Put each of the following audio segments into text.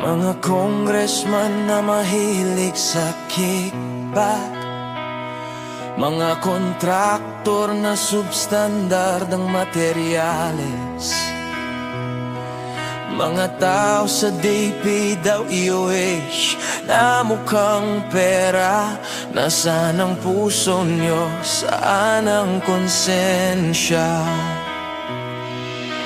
Mga congressman na mahilig sa kickback, mga kontraktor na substandard ang materyales, mga tao sa DPWH na mukhang pera. Nasaan ang puso nyo? Saan ang konsensya?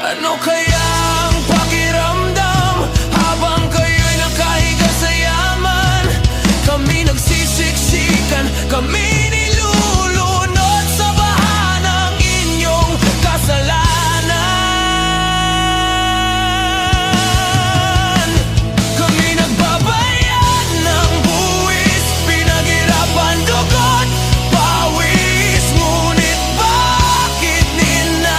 Ano kaya ang pakiramdam habang kayo'y nakahiga sa yaman? Kami nagsisiksikan, kami nilulunod sa baha ng inyong kasalanan. Kami nagbabayad ng buwis, pinaghirapan dugot, pawis. Ngunit bakit ninanakaw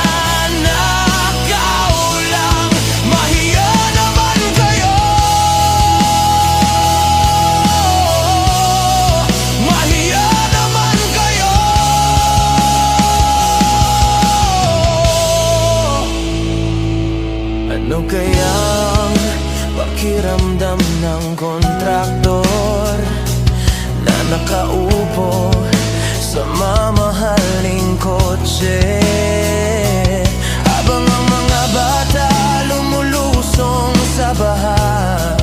lang? Mahiya naman kayo, mahiya naman kayo. Ano kayang pakiramdam ng kontraktor na nakaupo sa mamahaling kotse, habang ang mga bata lumulusong sa baha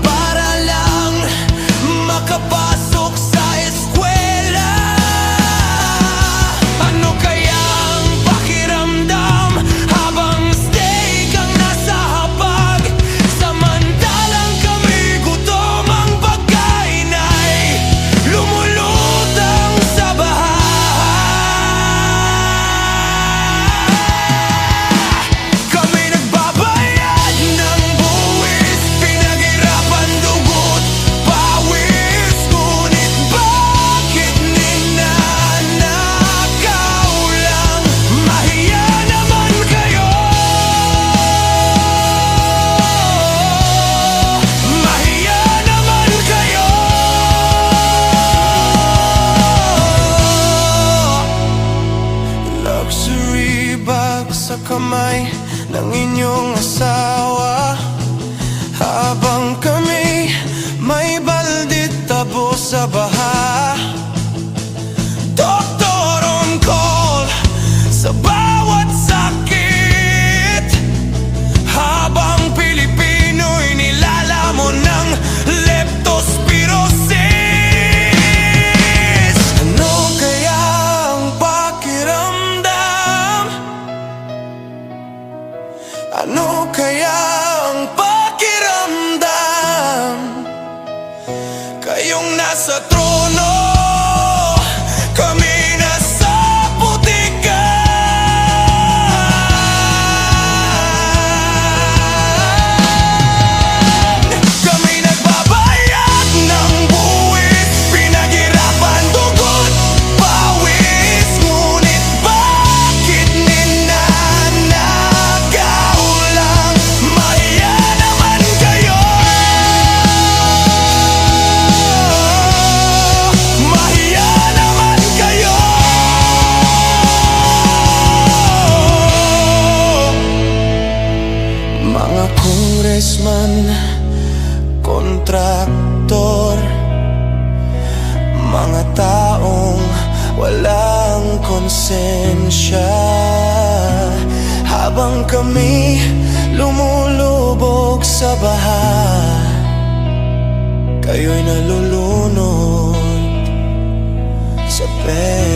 para lang makapasok sa eskwela? Ano kayang pakiramdam habang stay kang nasa hapag, samantalang kami gutom, ang pagkain ay lumulutang sa baha? Kami nagbabayad ng buwis, pinaghirapan dugot, pawis. Ngunit bakit ninanakaw lang? Mahiya naman kayo, mahiya naman kayo. Luxury bag sa kamay ng inyong asawa, habang kami may baldit tabo sa baha. Doktor on call sa bawat sakit, habang Pilipino'y nilalamon ng leptospirosis. Ano kaya ang pakiramdam? Ano kaya ang pakiramdam? Kayong nasa trono, kami nasa putikan. Kami nagbabayad ng buwis, pinaghirapan dugot, pawis. Ngunit bakit ninanakaw lang? Mahiya naman kayo, mahiya naman kayo. Mga congressman, kontraktor, mga taong walang konsensya, habang kami lumulubog sa baha, kayo'y nalulunod sa pera.